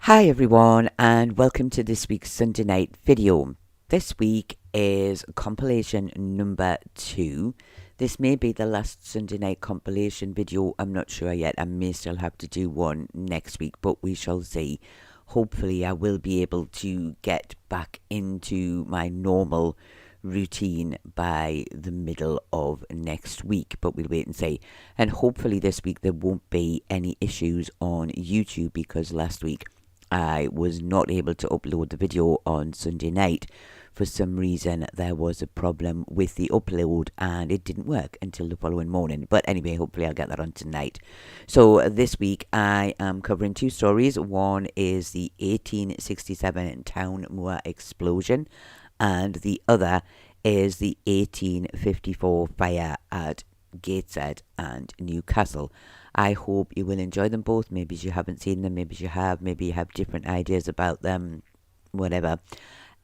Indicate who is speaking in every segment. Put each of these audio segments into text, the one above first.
Speaker 1: Hi everyone, and welcome to this week's Sunday night video. This week is compilation number 2. This may be the last Sunday night compilation video. I'm not sure yet. I may still have to do one next week, but we shall see. Hopefully I will be able to get back into my normal routine by the middle of next week, but we'll wait and see. And hopefully this week there won't be any issues on YouTube, because last week I was not able to upload the video on Sunday night. For some reason there was a problem with the upload and it didn't work until the following morning. But anyway, hopefully I'll get that on tonight. So this week I am covering two stories. One is the 1867 Town Moor explosion, and the other is the 1854 fire at Gateshead and Newcastle. I hope you will enjoy them both. Maybe you haven't seen them, maybe you have, maybe you have different ideas about them, whatever.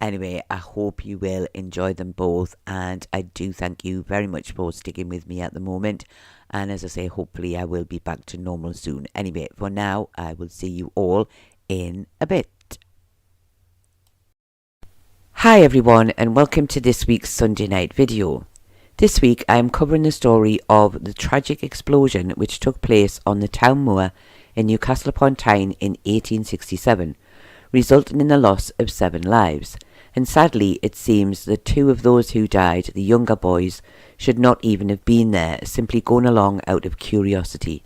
Speaker 1: Anyway, I hope you will enjoy them both, and I do thank you very much for sticking with me at the moment. And as I say, hopefully I will be back to normal soon. Anyway, for now, I will see you all in a bit. Hi everyone, and welcome to this week's Sunday night video. This week I am covering the story of the tragic explosion which took place on the Town Moor in Newcastle upon Tyne in 1867, resulting in the loss of 7 lives. And sadly it seems that 2 of those who died, the younger boys, should not even have been there, simply going along out of curiosity.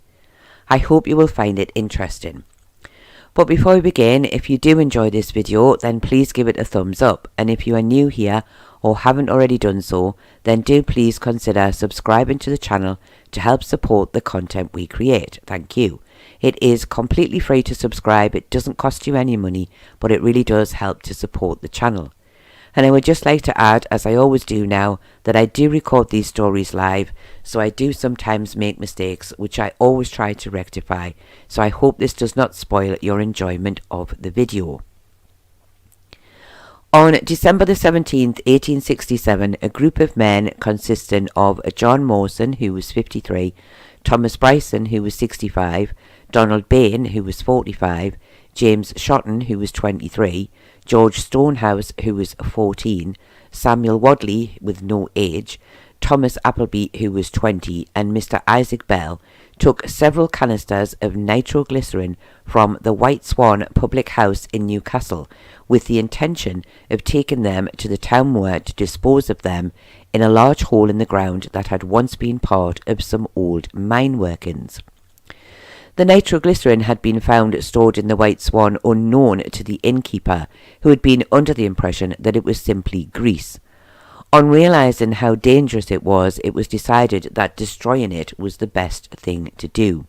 Speaker 1: I hope you will find it interesting. But before we begin, if you do enjoy this video, then please give it a thumbs up, and if you are new here or haven't already done so, then do please consider subscribing to the channel to help support the content we create. Thank you. It is completely free to subscribe. It doesn't cost you any money, but it really does help to support the channel. And I would just like to add, as I always do now, that I do record these stories live, so I do sometimes make mistakes, which I always try to rectify. So I hope this does not spoil your enjoyment of the video. On December the 17th, 1867, a group of men consisting of John Mawson, who was 53, Thomas Bryson, who was 65, Donald Bain, who was 45, James Shotton, who was 23, George Stonehouse, who was 14, Samuel Wadley, with no age, Thomas Appleby, who was 20, and Mr. Isaac Bell, took several canisters of nitroglycerin from the White Swan public house in Newcastle, with the intention of taking them to the Town Moor to dispose of them in a large hole in the ground that had once been part of some old mine workings. The nitroglycerin had been found stored in the White Swan unknown to the innkeeper, who had been under the impression that it was simply grease. On realizing how dangerous it was decided that destroying it was the best thing to do.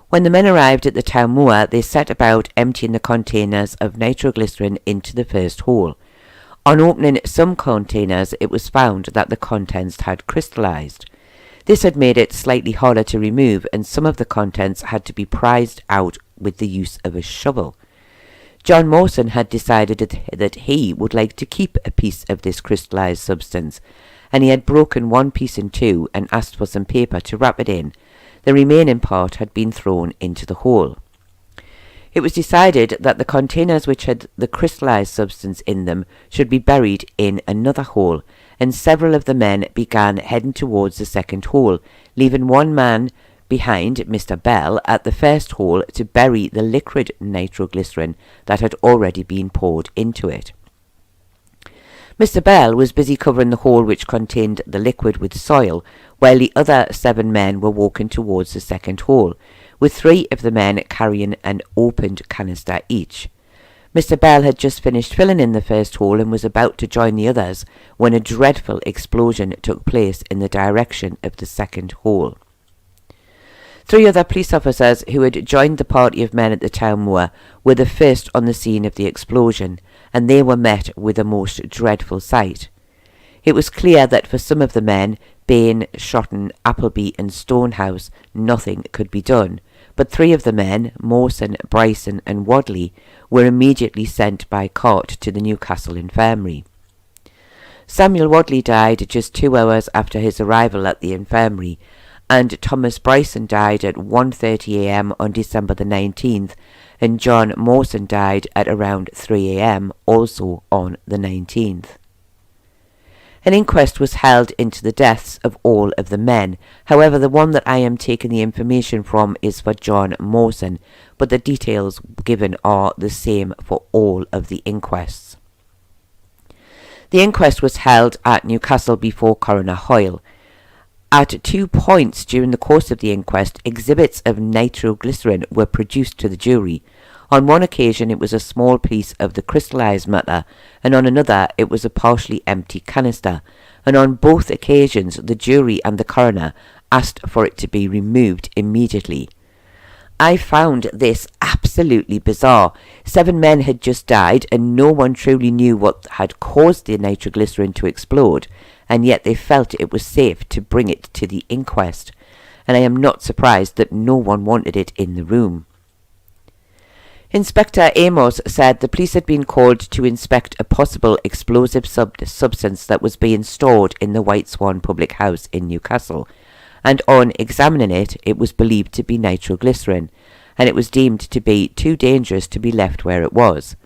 Speaker 1: When the men arrived at the Town Moor, they set about emptying the containers of nitroglycerin into the first hole. On opening some containers, it was found that the contents had crystallized. This had made it slightly harder to remove, and some of the contents had to be prized out with the use of a shovel. John Mawson had decided that he would like to keep a piece of this crystallized substance, and he had broken one piece in 2 and asked for some paper to wrap it in. The remaining part had been thrown into the hole. It was decided that the containers which had the crystallized substance in them should be buried in another hole, and several of the men began heading towards the second hole, leaving one man behind, Mr. Bell, at the first hole to bury the liquid nitroglycerin that had already been poured into it. Mr. Bell was busy covering the hole which contained the liquid with soil, while the other 7 men were walking towards the second hole, with 3 of the men carrying an opened canister each. Mr. Bell had just finished filling in the first hole and was about to join the others when a dreadful explosion took place in the direction of the second hole. 3 other police officers who had joined the party of men at the Town Moor were the first on the scene of the explosion, and they were met with a most dreadful sight. It was clear that for some of the men, Bain, Shotton, Appleby and Stonehouse, nothing could be done, but 3 of the men, Mawson, Bryson and Wadley, were immediately sent by cart to the Newcastle infirmary. Samuel Wadley died just 2 hours after his arrival at the infirmary, and Thomas Bryson died at 1:30 a.m. on December the 19th, and John Mawson died at around 3 a.m. also on the 19th. An inquest was held into the deaths of all of the men. However, the one that I am taking the information from is for John Mawson, but the details given are the same for all of the inquests. The inquest was held at Newcastle before Coroner Hoyle. At 2 points during the course of the inquest, exhibits of nitroglycerin were produced to the jury. On one occasion it was a small piece of the crystallized matter, and on another it was a partially empty canister, and on both occasions the jury and the coroner asked for it to be removed immediately. I found this absolutely bizarre. 7 men had just died, and no one truly knew what had caused the nitroglycerin to explode, and yet they felt it was safe to bring it to the inquest, and I am not surprised that no one wanted it in the room. Inspector Amos said the police had been called to inspect a possible explosive substance that was being stored in the White Swan public house in Newcastle, and on examining it, it was believed to be nitroglycerin, and it was deemed to be too dangerous to be left where it was.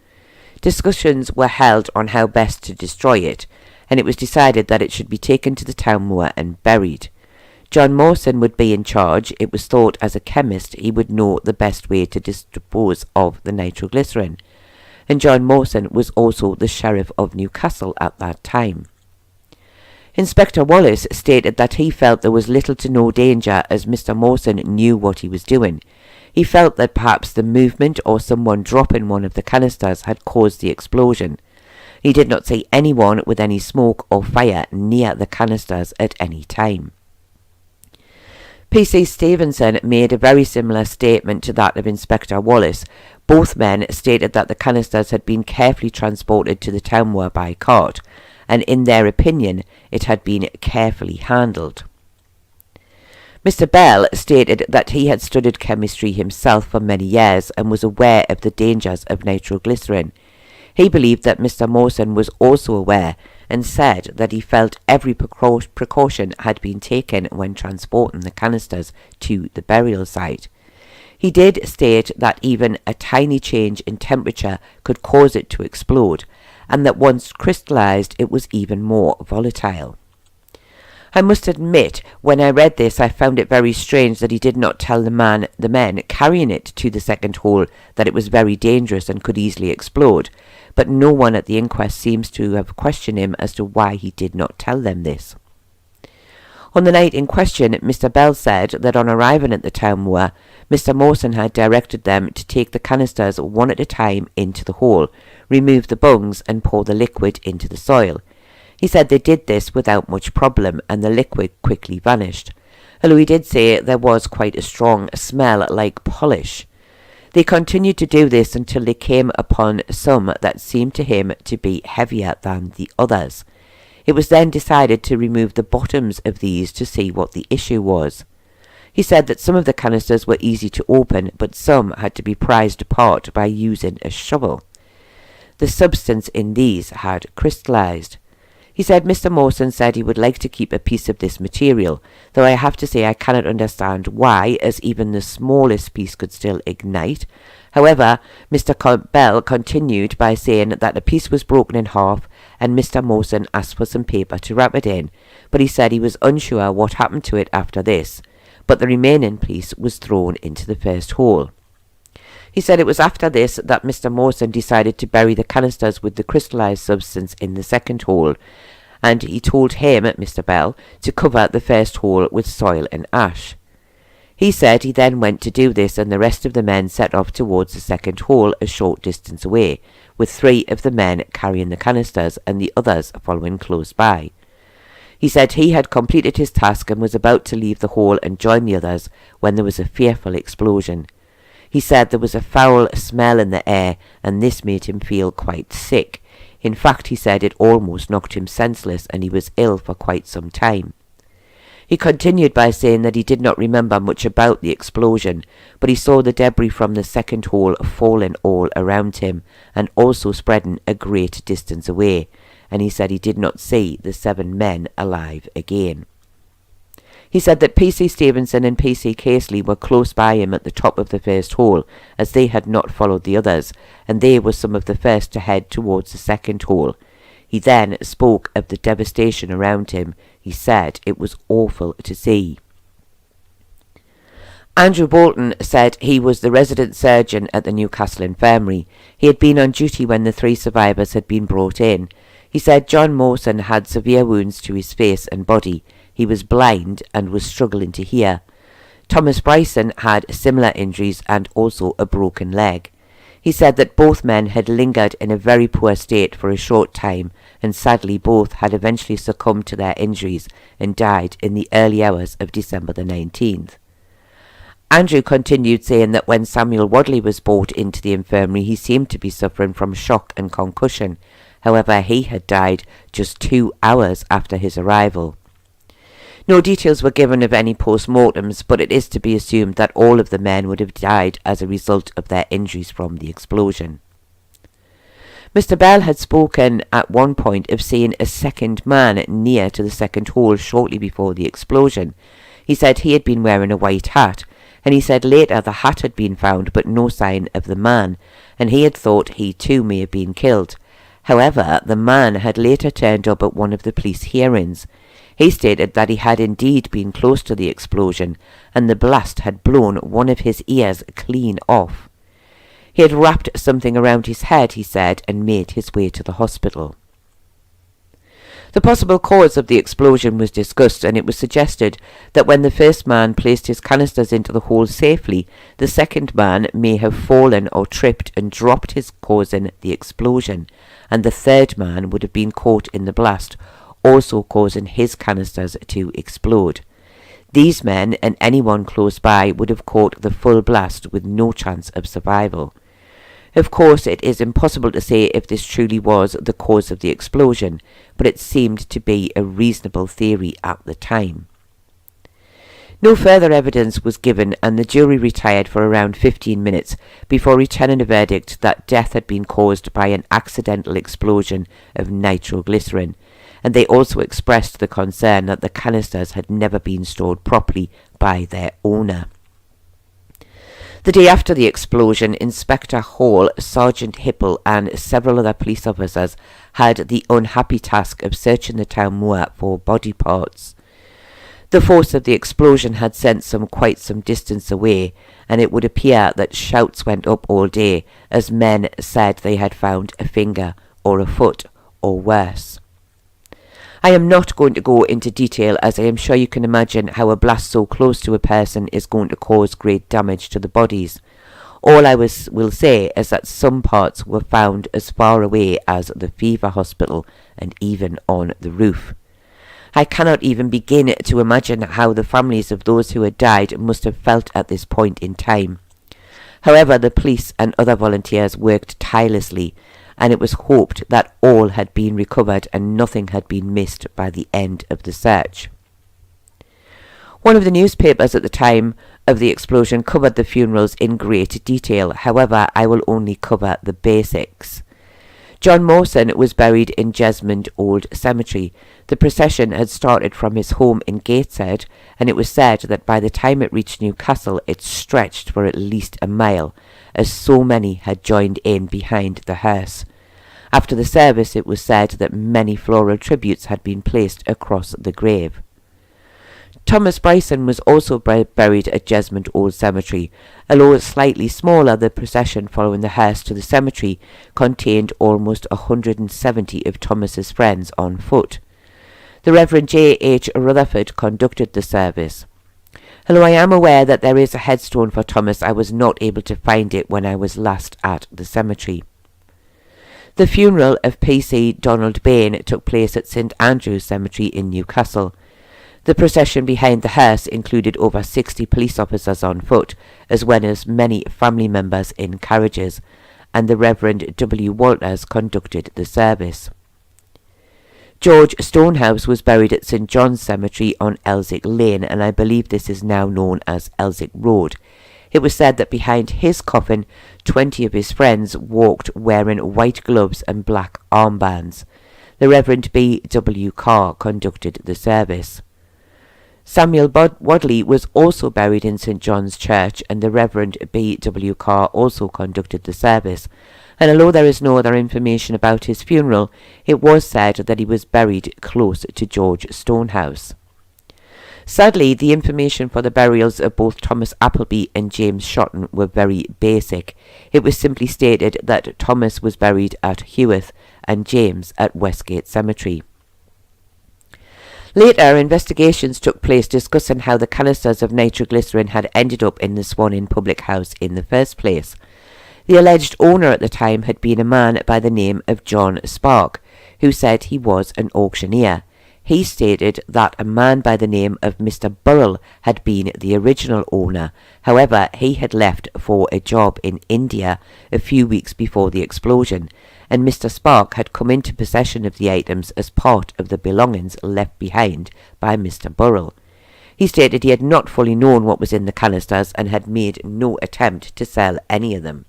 Speaker 1: Discussions were held on how best to destroy it, and it was decided that it should be taken to the Town Moor and buried. John Mawson would be in charge. It was thought as a chemist he would know the best way to dispose of the nitroglycerin, and John Mawson was also the Sheriff of Newcastle at that time. Inspector Wallace stated that he felt there was little to no danger as Mr. Mawson knew what he was doing. He felt that perhaps the movement or someone dropping one of the canisters had caused the explosion. He did not see anyone with any smoke or fire near the canisters at any time. P.C. Stevenson made a very similar statement to that of Inspector Wallace. Both men stated that the canisters had been carefully transported to the Town Moor by cart, and in their opinion it had been carefully handled. Mr. Bell stated that he had studied chemistry himself for many years and was aware of the dangers of nitroglycerin. He believed that Mr. Mawson was also aware, and said that he felt every precaution had been taken when transporting the canisters to the burial site. He did state that even a tiny change in temperature could cause it to explode, and that once crystallized it was even more volatile. I must admit, when I read this, I found it very strange that he did not tell the men carrying it to the second hole that it was very dangerous and could easily explode, but no one at the inquest seems to have questioned him as to why he did not tell them this. On the night in question, Mr. Bell said that on arriving at the Town Moor, Mr. Mawson had directed them to take the canisters one at a time into the hole, remove the bungs and pour the liquid into the soil. He said they did this without much problem, and the liquid quickly vanished, although he did say there was quite a strong smell like polish. They continued to do this until they came upon some that seemed to him to be heavier than the others. It was then decided to remove the bottoms of these to see what the issue was. He said that some of the canisters were easy to open, but some had to be prized apart by using a shovel. The substance in these had crystallized. He said Mr. Mawson said he would like to keep a piece of this material, though I have to say I cannot understand why, as even the smallest piece could still ignite. However, Mr. Bell continued by saying that a piece was broken in half, and Mr. Mawson asked for some paper to wrap it in, but he said he was unsure what happened to it after this, but the remaining piece was thrown into the first hole. He said it was after this that Mr. Mawson decided to bury the canisters with the crystallized substance in the second hole, and he told him, Mr. Bell, to cover the first hole with soil and ash. He said he then went to do this, and the rest of the men set off towards the second hole a short distance away, with 3 of the men carrying the canisters and the others following close by. He said he had completed his task and was about to leave the hole and join the others when there was a fearful explosion. He said there was a foul smell in the air, and this made him feel quite sick. In fact, he said it almost knocked him senseless, and he was ill for quite some time. He continued by saying that he did not remember much about the explosion, but he saw the debris from the second hole falling all around him, and also spreading a great distance away, and he said he did not see the 7 men alive again. He said that PC Stevenson and PC Casely were close by him at the top of the first hole, as they had not followed the others, and they were some of the first to head towards the second hole. He then spoke of the devastation around him. He said it was awful to see. Andrew Bolton said he was the resident surgeon at the Newcastle infirmary. He had been on duty when the 3 survivors had been brought in. He said John Mawson had severe wounds to his face and body. He was blind and was struggling to hear. Thomas Bryson had similar injuries and also a broken leg. He said that both men had lingered in a very poor state for a short time, and sadly both had eventually succumbed to their injuries and died in the early hours of December the 19th. Andrew continued saying that when Samuel Wadley was brought into the infirmary, he seemed to be suffering from shock and concussion. However, he had died just 2 hours after his arrival. No details were given of any post-mortems, but it is to be assumed that all of the men would have died as a result of their injuries from the explosion. Mr. Bell had spoken at one point of seeing a second man near to the second hole shortly before the explosion. He said he had been wearing a white hat, and he said later the hat had been found but no sign of the man, and he had thought he too may have been killed. However, the man had later turned up at one of the police hearings. He stated that he had indeed been close to the explosion, and the blast had blown one of his ears clean off. He had wrapped something around his head, he said, and made his way to the hospital. The possible cause of the explosion was discussed, and it was suggested that when the first man placed his canisters into the hole safely, the second man may have fallen or tripped and dropped his causing the explosion, and the third man would have been caught in the blast, also causing his canisters to explode. These men and anyone close by would have caught the full blast with no chance of survival. Of course, it is impossible to say if this truly was the cause of the explosion, but it seemed to be a reasonable theory at the time. No further evidence was given, and the jury retired for around 15 minutes before returning a verdict that death had been caused by an accidental explosion of nitroglycerin, and they also expressed the concern that the canisters had never been stored properly by their owner. The day after the explosion, Inspector Hall, Sergeant Hipple and several other police officers had the unhappy task of searching the Town Moor for body parts. The force of the explosion had sent quite some distance away, and it would appear that shouts went up all day as men said they had found a finger or a foot or worse. I am not going to go into detail, as I am sure you can imagine how a blast so close to a person is going to cause great damage to the bodies. All I will say is that some parts were found as far away as the Fever Hospital and even on the roof. I cannot even begin to imagine how the families of those who had died must have felt at this point in time. However, the police and other volunteers worked tirelessly, and it was hoped that all had been recovered and nothing had been missed by the end of the search. One of the newspapers at the time of the explosion covered the funerals in great detail. However, I will only cover the basics. John Mawson was buried in Jesmond Old Cemetery. The procession had started from his home in Gateshead, and it was said that by the time it reached Newcastle it stretched for at least a mile, as so many had joined in behind the hearse. After the service, it was said that many floral tributes had been placed across the grave. Thomas Bryson was also buried at Jesmond Old Cemetery. Although slightly smaller, the procession following the hearse to the cemetery contained almost 170 of Thomas's friends on foot. The Reverend J. H. Rutherford conducted the service. Although I am aware that there is a headstone for Thomas, I was not able to find it when I was last at the cemetery. The funeral of P.C. Donald Bain took place at St. Andrew's Cemetery in Newcastle. The procession behind the hearse included over 60 police officers on foot, as well as many family members in carriages, and the Reverend W. Walters conducted the service. George Stonehouse was buried at St. John's Cemetery on Elsick Lane, and I believe this is now known as Elsick Road. It was said that behind his coffin 20 of his friends walked wearing white gloves and black armbands. The Reverend B. W. Carr conducted the service. Samuel Wadley was also buried in St John's Church, and the Reverend B.W. Carr also conducted the service. And although there is no other information about his funeral, it was said that he was buried close to George Stonehouse. Sadly, the information for the burials of both Thomas Appleby and James Shotton were very basic. It was simply stated that Thomas was buried at Heworth and James at Westgate Cemetery. Later, investigations took place discussing how the canisters of nitroglycerin had ended up in the Swan Inn public house in the first place. The alleged owner at the time had been a man by the name of John Spark, who said he was an auctioneer. He stated that a man by the name of Mr. Burrell had been the original owner. However, he had left for a job in India a few weeks before the explosion, and Mr. Spark had come into possession of the items as part of the belongings left behind by Mr. Burrell. He stated he had not fully known what was in the canisters and had made no attempt to sell any of them.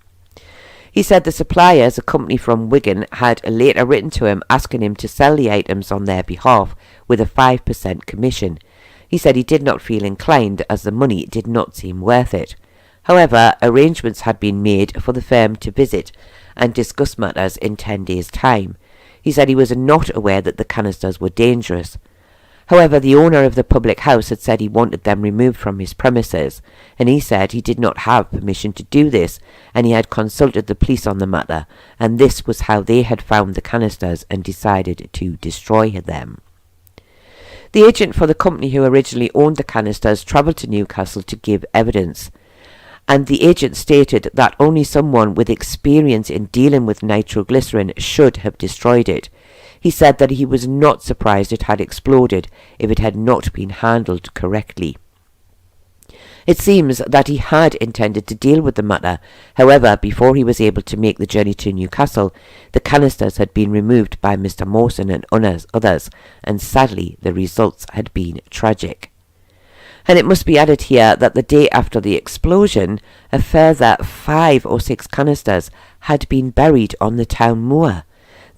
Speaker 1: He said the suppliers, a company from Wigan, had later written to him asking him to sell the items on their behalf with a 5% commission. He said he did not feel inclined as the money did not seem worth it. However, arrangements had been made for the firm to visit and discuss matters in 10 days' time. He said he was not aware that the canisters were dangerous. However, the owner of the public house had said he wanted them removed from his premises, and he said he did not have permission to do this, and he had consulted the police on the matter, and this was how they had found the canisters and decided to destroy them. The agent for the company who originally owned the canisters travelled to Newcastle to give evidence, and the agent stated that only someone with experience in dealing with nitroglycerin should have destroyed it. He said that he was not surprised it had exploded if it had not been handled correctly. It seems that he had intended to deal with the matter. However, before he was able to make the journey to Newcastle, the canisters had been removed by Mr. Mawson and others, and sadly the results had been tragic. And it must be added here that the day after the explosion, a further 5 or 6 canisters had been buried on the Town Moor,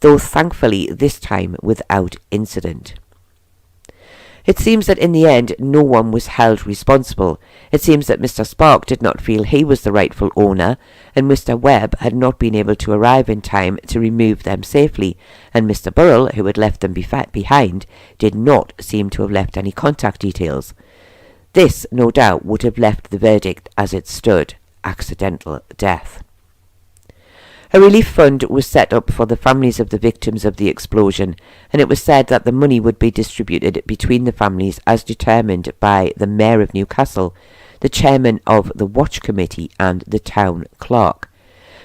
Speaker 1: though thankfully this time without incident. It seems that in the end no one was held responsible. It seems that Mr. Spark did not feel he was the rightful owner, and Mr. Webb had not been able to arrive in time to remove them safely, and Mr. Burrell, who had left them behind, did not seem to have left any contact details. This, no doubt, would have left the verdict as it stood: accidental death. A relief fund was set up for the families of the victims of the explosion, and it was said that the money would be distributed between the families as determined by the Mayor of Newcastle, the Chairman of the Watch Committee, and the Town Clerk.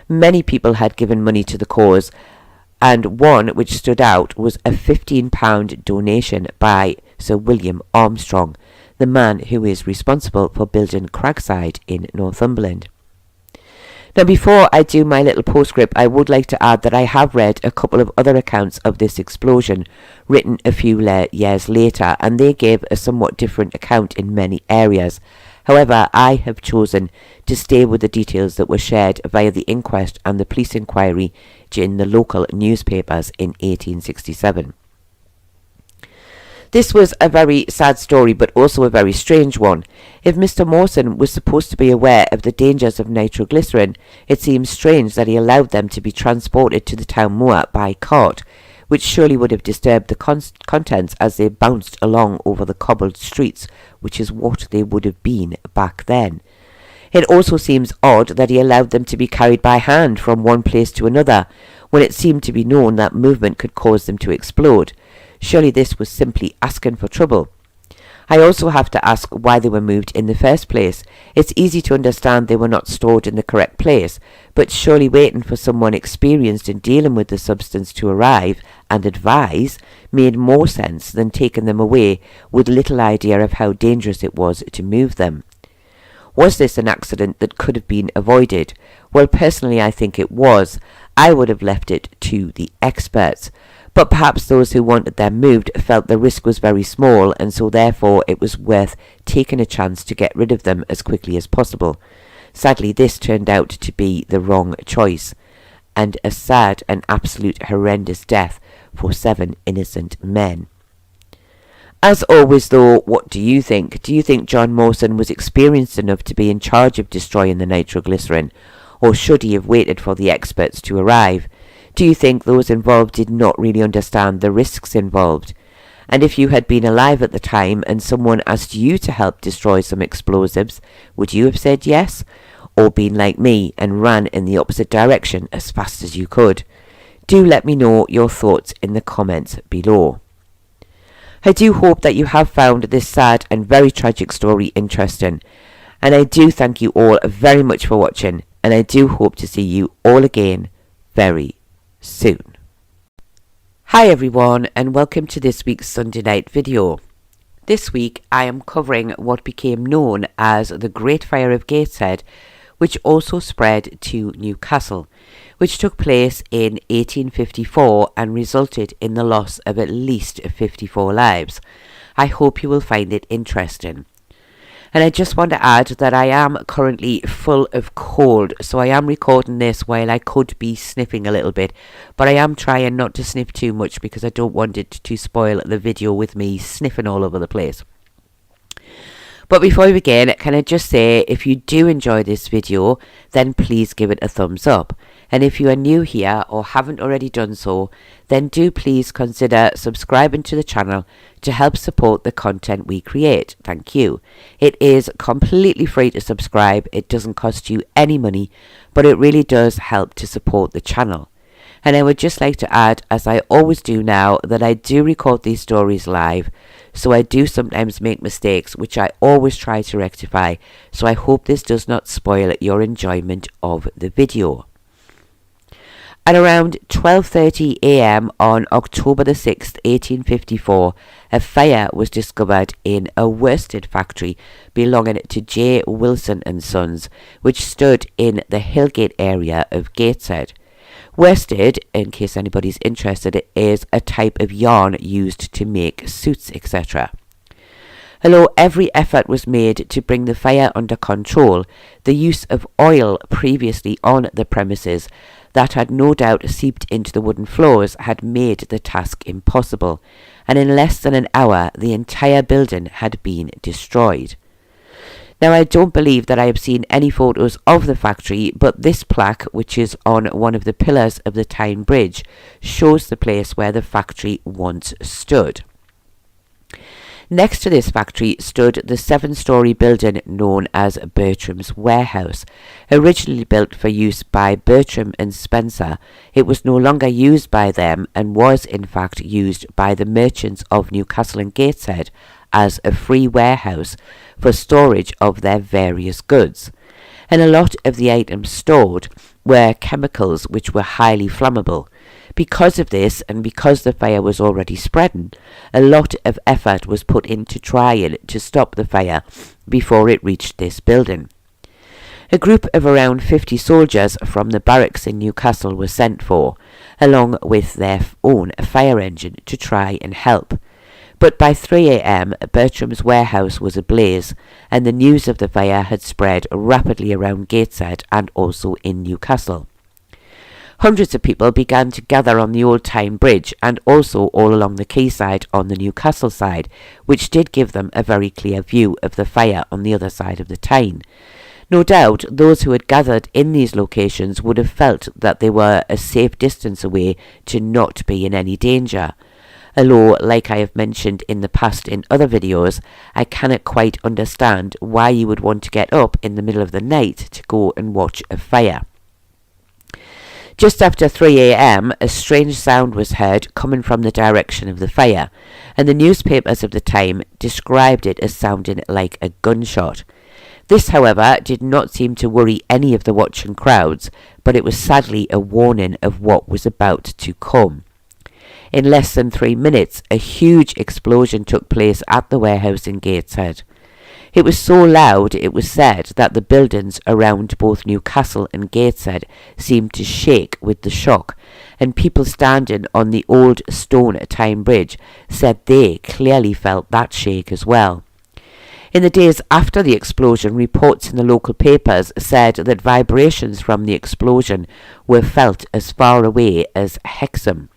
Speaker 1: Many people had given money to the cause, and one which stood out was a £15 donation by Sir William Armstrong, the man who is responsible for building Cragside in Northumberland. Now, before I do my little postscript, I would like to add that I have read a couple of other accounts of this explosion, written a few years later, and they gave a somewhat different account in many areas. However, I have chosen to stay with the details that were shared via the inquest and the police inquiry in the local newspapers in 1867. This was a very sad story, but also a very strange one. If Mr. Mawson was supposed to be aware of the dangers of nitroglycerin, it seems strange that he allowed them to be transported to the Town Moor by cart, which surely would have disturbed the contents as they bounced along over the cobbled streets, which is what they would have been back then. It also seems odd that he allowed them to be carried by hand from one place to another, when it seemed to be known that movement could cause them to explode. Surely this was simply asking for trouble. I also have to ask why they were moved in the first place. It's easy to understand they were not stored in the correct place, but surely waiting for someone experienced in dealing with the substance to arrive and advise made more sense than taking them away with little idea of how dangerous it was to move them. Was this an accident that could have been avoided? Well, personally I think it was. I would have left it to the experts. But perhaps those who wanted them moved felt the risk was very small, and so therefore it was worth taking a chance to get rid of them as quickly as possible. Sadly, this turned out to be the wrong choice, and a sad and absolute horrendous death for 7 innocent men. As always though, what do you think? Do you think John Mawson was experienced enough to be in charge of destroying the nitroglycerin, or should he have waited for the experts to arrive? Do you think those involved did not really understand the risks involved? And if you had been alive at the time and someone asked you to help destroy some explosives, would you have said yes? Or been like me and ran in the opposite direction as fast as you could? Do let me know your thoughts in the comments below. I do hope that you have found this sad and very tragic story interesting, and I do thank you all very much for watching, and I do hope to see you all again very soon. Hi everyone, and welcome to this week's Sunday night video. This week I am covering what became known as the Great Fire of Gateshead, which also spread to Newcastle, which took place in 1854 and resulted in the loss of at least 54 lives. I hope you will find it interesting. And I just want to add that I am currently full of cold, so I am recording this while I could be sniffing a little bit, but I am trying not to sniff too much because I don't want it to spoil the video with me sniffing all over the place. But before we begin, can I just say, if you do enjoy this video, then please give it a thumbs up. And if you are new here or haven't already done so, then do please consider subscribing to the channel to help support the content we create. Thank you. It is completely free to subscribe. It doesn't cost you any money, but it really does help to support the channel. And I would just like to add, as I always do now, that I do record these stories live, so I do sometimes make mistakes, which I always try to rectify, so I hope this does not spoil your enjoyment of the video. At around 12:30 a.m. on October the 6th, 1854, a fire was discovered in a worsted factory belonging to J. Wilson and Sons, which stood in the Hillgate area of Gateshead. Worsted, in case anybody's interested, is a type of yarn used to make suits, etc. Although every effort was made to bring the fire under control, the use of oil previously on the premises that had no doubt seeped into the wooden floors had made the task impossible, and in less than an hour the entire building had been destroyed. Now, I don't believe that I have seen any photos of the factory, but this plaque, which is on one of the pillars of the Town Bridge, shows the place where the factory once stood. Next to this factory stood the 7-storey building known as Bertram's Warehouse. Originally built for use by Bertram and Spencer, it was no longer used by them and was in fact used by the merchants of Newcastle and Gateshead as a free warehouse for storage of their various goods. And a lot of the items stored were chemicals which were highly flammable. Because of this, and because the fire was already spreading, a lot of effort was put into trying to stop the fire before it reached this building. A group of around 50 soldiers from the barracks in Newcastle were sent for, along with their own fire engine, to try and help. But by 3 a.m. Bertram's warehouse was ablaze, and the news of the fire had spread rapidly around Gateshead and also in Newcastle. Hundreds of people began to gather on the old Town Bridge and also all along the quayside on the Newcastle side, which did give them a very clear view of the fire on the other side of the Tyne. No doubt those who had gathered in these locations would have felt that they were a safe distance away to not be in any danger. Although, like I have mentioned in the past in other videos, I cannot quite understand why you would want to get up in the middle of the night to go and watch a fire. Just after 3 a.m, a strange sound was heard coming from the direction of the fire, and the newspapers of the time described it as sounding like a gunshot. This, however, did not seem to worry any of the watching crowds, but it was sadly a warning of what was about to come. In less than 3 minutes, a huge explosion took place at the warehouse in Gateshead. It was so loud, it was said, that the buildings around both Newcastle and Gateshead seemed to shake with the shock, and people standing on the old stone Town Bridge said they clearly felt that shake as well. In the days after the explosion, reports in the local papers said that vibrations from the explosion were felt as far away as Hexham.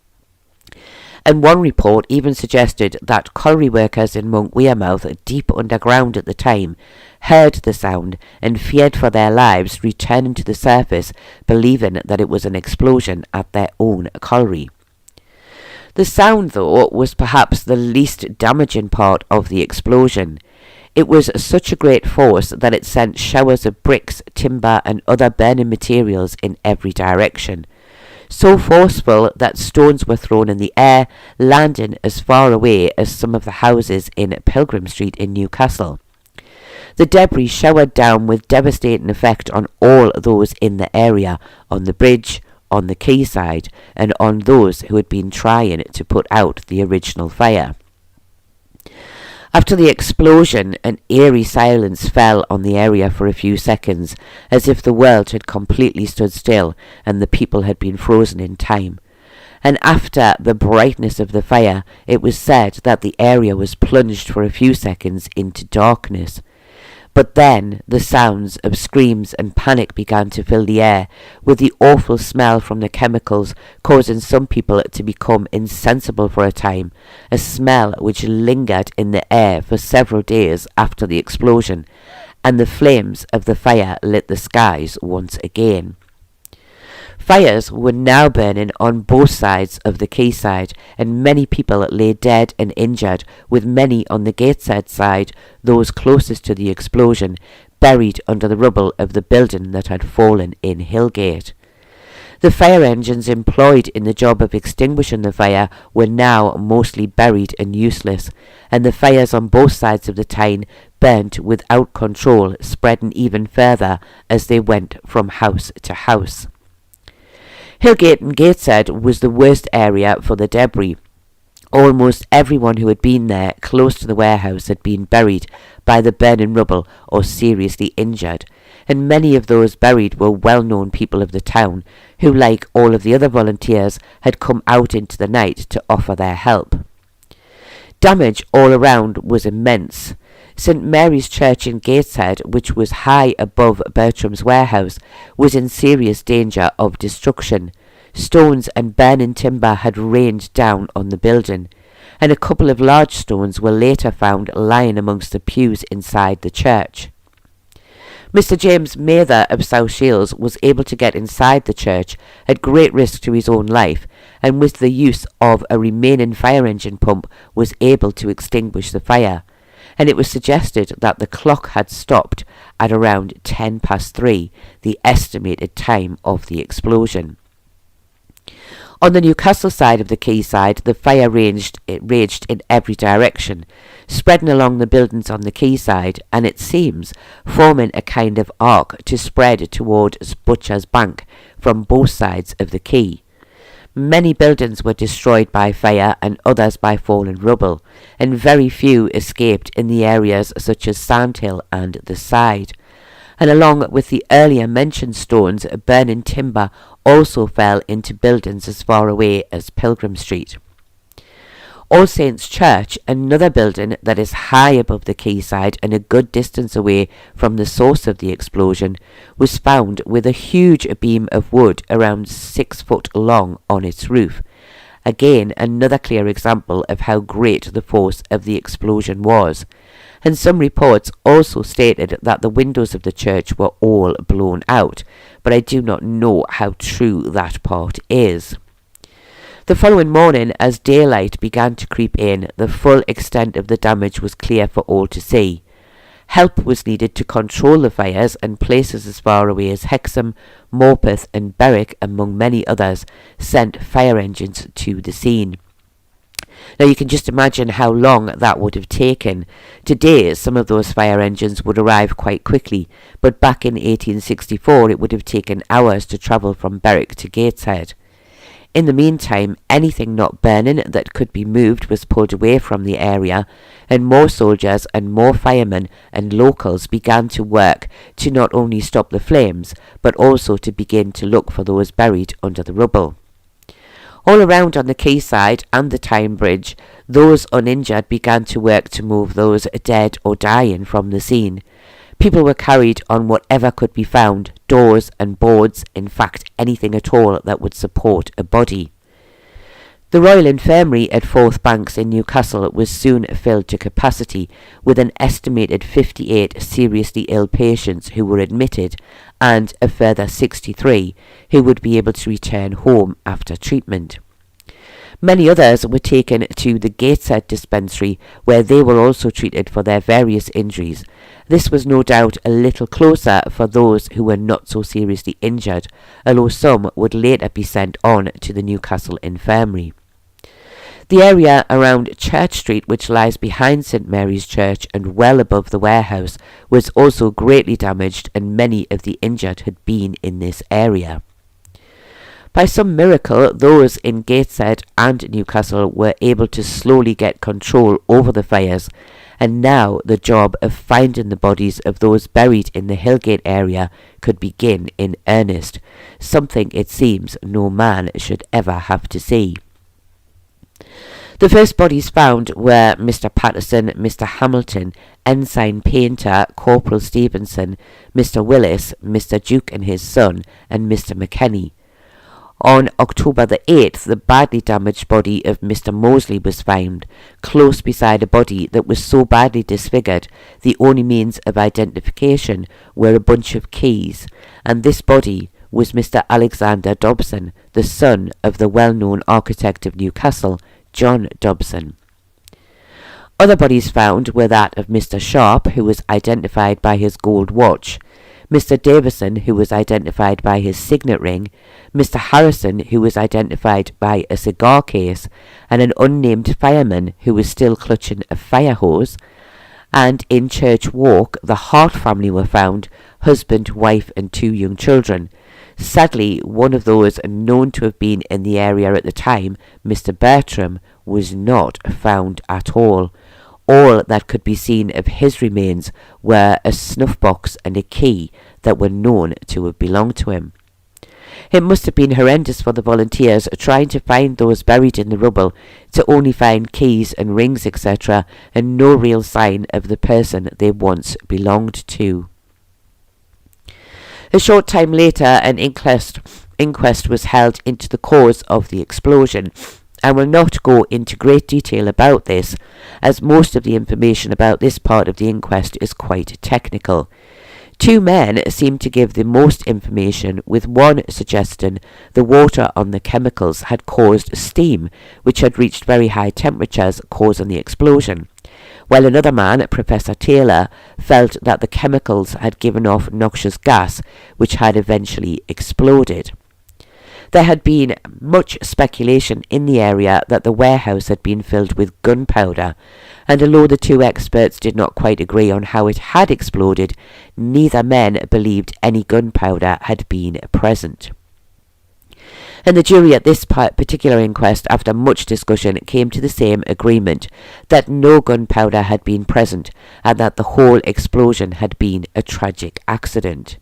Speaker 1: And one report even suggested that colliery workers in Monk Wearmouth, deep underground at the time, heard the sound and feared for their lives, returning to the surface, believing that it was an explosion at their own colliery. The sound, though, was perhaps the least damaging part of the explosion. It was such a great force that it sent showers of bricks, timber and other burning materials in every direction. So forceful that stones were thrown in the air, landing as far away as some of the houses in Pilgrim Street in Newcastle. The debris showered down with devastating effect on all those in the area, on the bridge, on the quayside, and on those who had been trying to put out the original fire. After the explosion, an eerie silence fell on the area for a few seconds, as if the world had completely stood still and the people had been frozen in time. And after the brightness of the fire, it was said that the area was plunged for a few seconds into darkness. But then the sounds of screams and panic began to fill the air, with the awful smell from the chemicals causing some people to become insensible for a time, a smell which lingered in the air for several days after the explosion, and the flames of the fire lit the skies once again. Fires were now burning on both sides of the quayside, and many people lay dead and injured, with many on the Gateshead side, those closest to the explosion, buried under the rubble of the building that had fallen in Hillgate. The fire engines employed in the job of extinguishing the fire were now mostly buried and useless, and the fires on both sides of the Tyne burnt without control, spreading even further as they went from house to house. Hillgate and Gateshead was the worst area for the debris. Almost everyone who had been there close to the warehouse had been buried by the burning rubble or seriously injured, and many of those buried were well-known people of the town who, like all of the other volunteers, had come out into the night to offer their help. Damage all around was immense. St Mary's Church in Gateshead, which was high above Bertram's warehouse, was in serious danger of destruction. Stones and burning timber had rained down on the building, and a couple of large stones were later found lying amongst the pews inside the church. Mr. James Mather of South Shields was able to get inside the church at great risk to his own life, and with the use of a remaining fire engine pump was able to extinguish the fire, and it was suggested that the clock had stopped at around 3:10, the estimated time of the explosion. On the Newcastle side of the quayside, the fire raged in every direction, spreading along the buildings on the quayside, and it seems forming a kind of arc to spread towards Butcher's Bank from both sides of the quay. Many buildings were destroyed by fire and others by fallen rubble, and very few escaped in the areas such as Sandhill and the Side. And along with the earlier mentioned stones, burning timber also fell into buildings as far away as Pilgrim Street. All Saints' Church, another building that is high above the quayside and a good distance away from the source of the explosion, was found with a huge beam of wood around 6 foot long on its roof. Again, another clear example of how great the force of the explosion was. And some reports also stated that the windows of the church were all blown out, but I do not know how true that part is. The following morning, as daylight began to creep in, the full extent of the damage was clear for all to see. Help was needed to control the fires, and places as far away as Hexham, Morpeth and Berwick, among many others, sent fire engines to the scene. Now you can just imagine how long that would have taken. Today, some of those fire engines would arrive quite quickly, but back in 1864 it would have taken hours to travel from Berwick to Gateshead. In the meantime, anything not burning that could be moved was pulled away from the area, and more soldiers and more firemen and locals began to work to not only stop the flames, but also to begin to look for those buried under the rubble. All around on the quayside and the Tyne Bridge, those uninjured began to work to move those dead or dying from the scene. People were carried on whatever could be found, doors and boards, in fact anything at all that would support a body. The Royal Infirmary at Forth Banks in Newcastle was soon filled to capacity, with an estimated 58 seriously ill patients who were admitted and a further 63 who would be able to return home after treatment. Many others were taken to the Gateshead dispensary, where they were also treated for their various injuries. This was no doubt a little closer for those who were not so seriously injured, although some would later be sent on to the Newcastle Infirmary. The area around Church Street, which lies behind St Mary's Church and well above the warehouse, was also greatly damaged, and many of the injured had been in this area. By some miracle, those in Gateshead and Newcastle were able to slowly get control over the fires, and now the job of finding the bodies of those buried in the Hillgate area could begin in earnest, something it seems no man should ever have to see. The first bodies found were Mr Patterson, Mr Hamilton, Ensign Painter, Corporal Stevenson, Mr Willis, Mr Duke and his son, and Mr McKenny. On October the 8th, the badly damaged body of Mr Mosley was found, close beside a body that was so badly disfigured the only means of identification were a bunch of keys, and this body was Mr Alexander Dobson, the son of the well-known architect of Newcastle, John Dobson. Other bodies found were that of Mr Sharp, who was identified by his gold watch, Mr Davison, who was identified by his signet ring, Mr Harrison, who was identified by a cigar case, and an unnamed fireman who was still clutching a fire hose. And in Church Walk, the Hart family were found, husband, wife and 2 young children. Sadly, one of those known to have been in the area at the time, Mr Bertram, was not found at all. All that could be seen of his remains were a snuff box and a key that were known to have belonged to him. It must have been horrendous for the volunteers trying to find those buried in the rubble, to only find keys and rings, etc., and no real sign of the person they once belonged to. A short time later, an inquest was held into the cause of the explosion. I will not go into great detail about this, as most of the information about this part of the inquest is quite technical. 2 men seem to give the most information, with one suggesting the water on the chemicals had caused steam, which had reached very high temperatures, causing the explosion, while another man, Professor Taylor, felt that the chemicals had given off noxious gas, which had eventually exploded. There had been much speculation in the area that the warehouse had been filled with gunpowder, and although the 2 experts did not quite agree on how it had exploded, neither men believed any gunpowder had been present. And the jury at this particular inquest, after much discussion, came to the same agreement, that no gunpowder had been present, and that the whole explosion had been a tragic accident.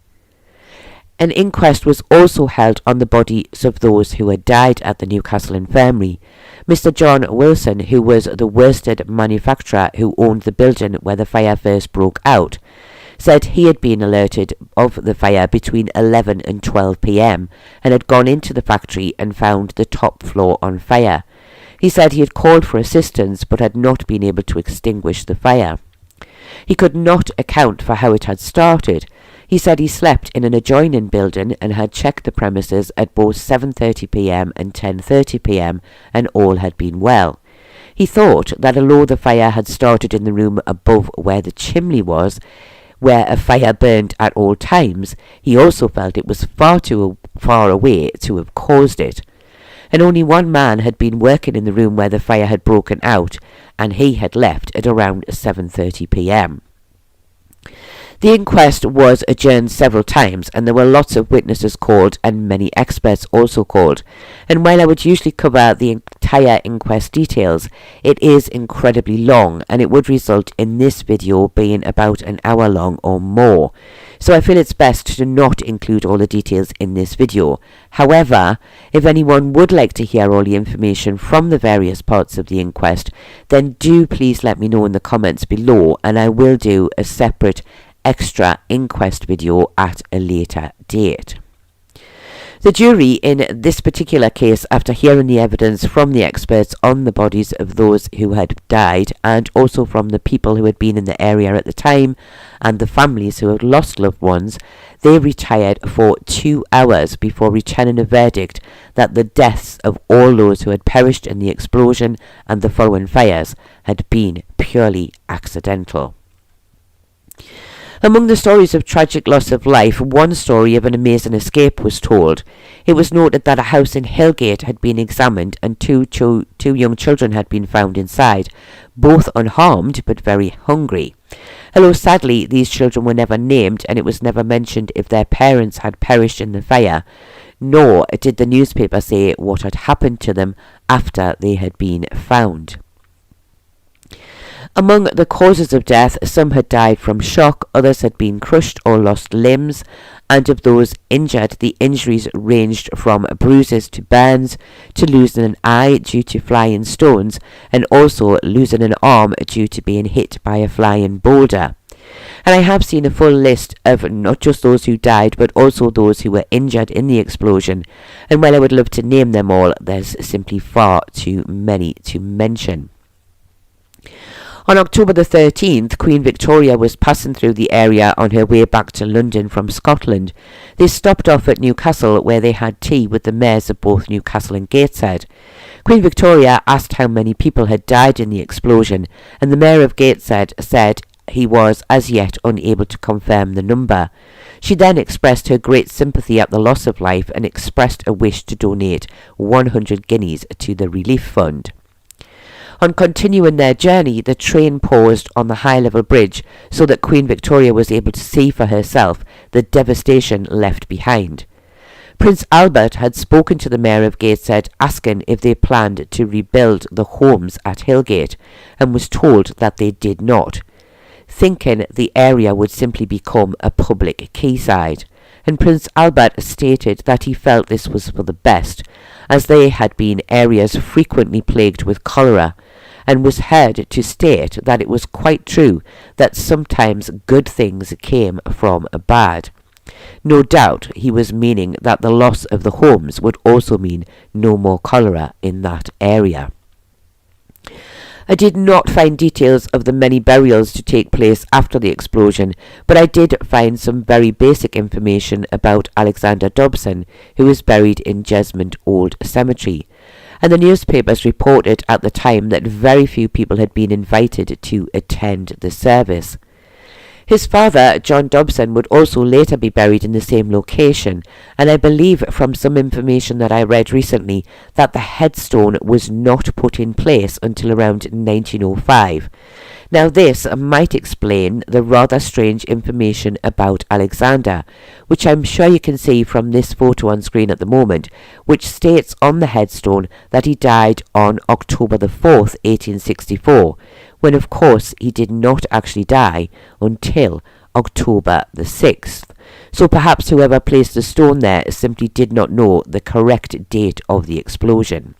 Speaker 1: An inquest was also held on the bodies of those who had died at the Newcastle Infirmary. Mr John Wilson, who was the worsted manufacturer who owned the building where the fire first broke out, said he had been alerted of the fire between 11 and 12 p.m. and had gone into the factory and found the top floor on fire. He said he had called for assistance but had not been able to extinguish the fire. He could not account for how it had started. He said he slept in an adjoining building and had checked the premises at both 7:30 p.m. and 10:30 p.m. and all had been well. He thought that although the fire had started in the room above where the chimney was, where a fire burned at all times, he also felt it was far too far away to have caused it. And only one man had been working in the room where the fire had broken out, and he had left at around 7:30 p.m. The inquest was adjourned several times, and there were lots of witnesses called and many experts also called. And while I would usually cover the entire inquest details, it is incredibly long, and it would result in this video being about an hour long or more. So I feel it's best to not include all the details in this video. However, if anyone would like to hear all the information from the various parts of the inquest, then do please let me know in the comments below, and I will do a separate extra inquest video at a later date. The jury in this particular case, after hearing the evidence from the experts on the bodies of those who had died, and also from the people who had been in the area at the time, and the families who had lost loved ones, they retired for 2 hours before returning a verdict that the deaths of all those who had perished in the explosion and the following fires had been purely accidental. Among the stories of tragic loss of life, one story of an amazing escape was told. It was noted that a house in Hillgate had been examined and two young children had been found inside, both unharmed but very hungry. Although sadly these children were never named, and it was never mentioned if their parents had perished in the fire, nor did the newspaper say what had happened to them after they had been found. Among the causes of death, some had died from shock, others had been crushed or lost limbs, and of those injured, the injuries ranged from bruises to burns, to losing an eye due to flying stones, and also losing an arm due to being hit by a flying boulder. And I have seen a full list of not just those who died, but also those who were injured in the explosion, and while I would love to name them all, there's simply far too many to mention. On October the 13th, Queen Victoria was passing through the area on her way back to London from Scotland. They stopped off at Newcastle, where they had tea with the mayors of both Newcastle and Gateshead. Queen Victoria asked how many people had died in the explosion, and the mayor of Gateshead said he was as yet unable to confirm the number. She then expressed her great sympathy at the loss of life and expressed a wish to donate 100 guineas to the relief fund. On continuing their journey, the train paused on the high-level bridge so that Queen Victoria was able to see for herself the devastation left behind. Prince Albert had spoken to the mayor of Gateshead asking if they planned to rebuild the homes at Hillgate, and was told that they did not, thinking the area would simply become a public quayside. And Prince Albert stated that he felt this was for the best, as they had been areas frequently plagued with cholera, and was heard to state that it was quite true that sometimes good things came from bad. No doubt he was meaning that the loss of the homes would also mean no more cholera in that area. I did not find details of the many burials to take place after the explosion, but I did find some very basic information about Alexander Dobson, who was buried in Jesmond Old Cemetery, and the newspapers reported at the time that very few people had been invited to attend the service. His father, John Dobson, would also later be buried in the same location, and I believe from some information that I read recently that the headstone was not put in place until around 1905. Now this might explain the rather strange information about Alexander, which I'm sure you can see from this photo on screen at the moment, which states on the headstone that he died on October the 4th, 1864, when of course he did not actually die until October the 6th. So perhaps whoever placed the stone there simply did not know the correct date of the explosion.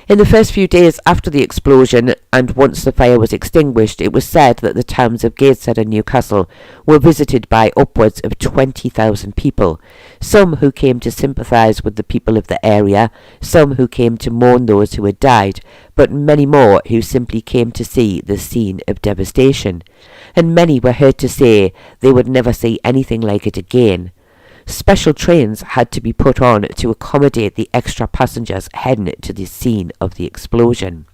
Speaker 1: In the first few days after the explosion, and once the fire was extinguished, it was said that the towns of Gateshead and Newcastle were visited by upwards of 20,000 people, some who came to sympathise with the people of the area, some who came to mourn those who had died, but many more who simply came to see the scene of devastation, and many were heard to say they would never see anything like it again. Special trains had to be put on to accommodate the extra passengers heading to the scene of the explosion.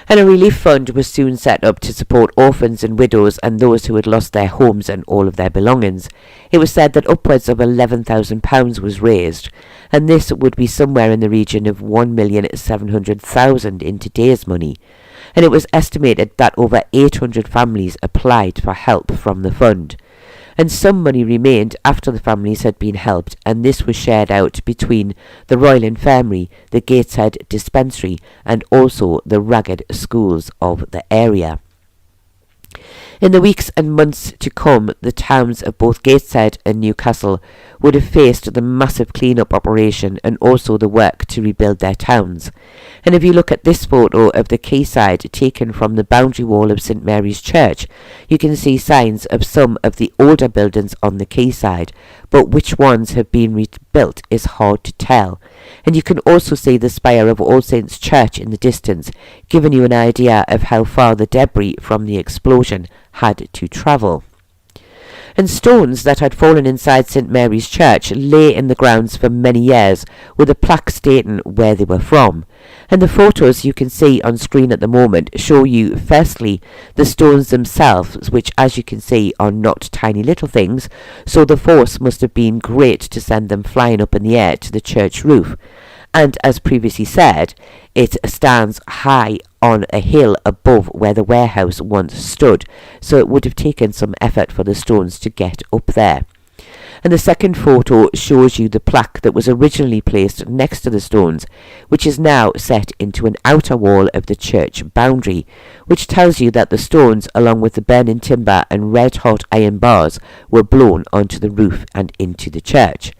Speaker 1: And a relief fund was soon set up to support orphans and widows and those who had lost their homes and all of their belongings. It was said that upwards of £11,000 was raised, and this would be somewhere in the region of 1,700,000 in today's money, and it was estimated that over 800 families applied for help from the fund. And some money remained after the families had been helped, and this was shared out between the Royal Infirmary, the Gateshead Dispensary, and also the ragged schools of the area. In the weeks and months to come, the towns of both Gateshead and Newcastle would have faced the massive clean-up operation and also the work to rebuild their towns. And if you look at this photo of the quayside taken from the boundary wall of St Mary's Church, you can see signs of some of the older buildings on the quayside, but which ones have been rebuilt is hard to tell. And you can also see the spire of All Saints Church in the distance, giving you an idea of how far the debris from the explosion had to travel. And stones that had fallen inside St Mary's Church lay in the grounds for many years, with a plaque stating where they were from. And the photos you can see on screen at the moment show you, firstly, the stones themselves, which, as you can see, are not tiny little things, so the force must have been great to send them flying up in the air to the church roof. And as previously said, it stands high on a hill above where the warehouse once stood, so it would have taken some effort for the stones to get up there. And the second photo shows you the plaque that was originally placed next to the stones, which is now set into an outer wall of the church boundary, which tells you that the stones, along with the burning timber and red-hot iron bars, were blown onto the roof and into the church.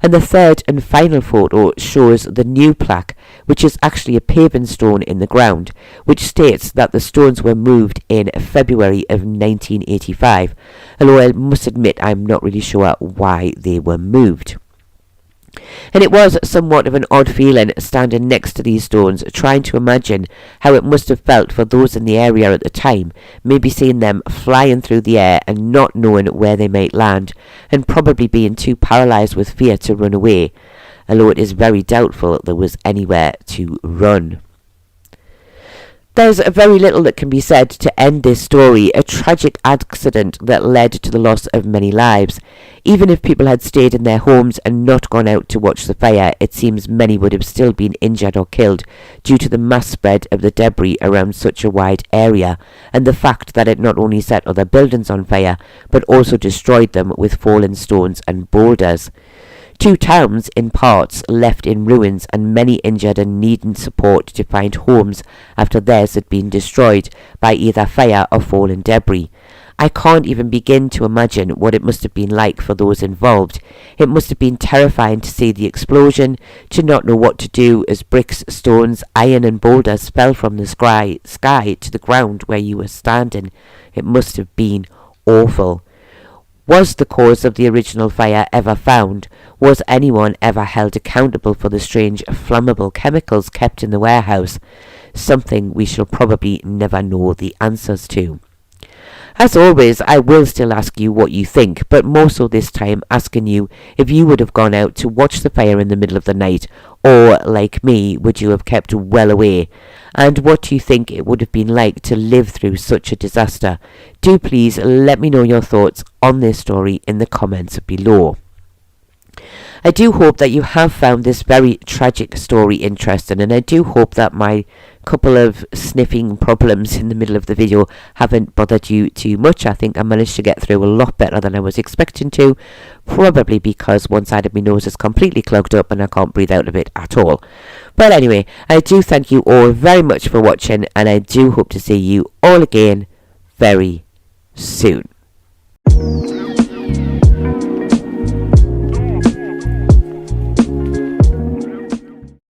Speaker 1: And the third and final photo shows the new plaque, which is actually a paving stone in the ground, which states that the stones were moved in February of 1985, although I must admit I'm not really sure why they were moved. And it was somewhat of an odd feeling standing next to these stones, trying to imagine how it must have felt for those in the area at the time, maybe seeing them flying through the air and not knowing where they might land, and probably being too paralysed with fear to run away, although it is very doubtful there was anywhere to run. There's very little that can be said to end this story, a tragic accident that led to the loss of many lives. Even if people had stayed in their homes and not gone out to watch the fire, it seems many would have still been injured or killed due to the mass spread of the debris around such a wide area, and the fact that it not only set other buildings on fire, but also destroyed them with fallen stones and boulders. 2 towns in parts left in ruins, and many injured and needing support to find homes after theirs had been destroyed by either fire or fallen debris. I can't even begin to imagine what it must have been like for those involved. It must have been terrifying to see the explosion, to not know what to do as bricks, stones, iron and boulders fell from the sky to the ground where you were standing. It must have been awful. Was the cause of the original fire ever found? Was anyone ever held accountable for the strange flammable chemicals kept in the warehouse? Something we shall probably never know the answers to. As always, I will still ask you what you think, but more so this time asking you if you would have gone out to watch the fire in the middle of the night, or, like me, would you have kept well away? And what do you think it would have been like to live through such a disaster? Do please let me know your thoughts on this story in the comments below. I do hope that you have found this very tragic story interesting, and I do hope that my couple of sniffing problems in the middle of the video haven't bothered you too much. I think I managed to get through a lot better than I was expecting to, probably because one side of my nose is completely clogged up and I can't breathe out of it at all. But anyway, I do thank you all very much for watching, and I do hope to see you all again very soon.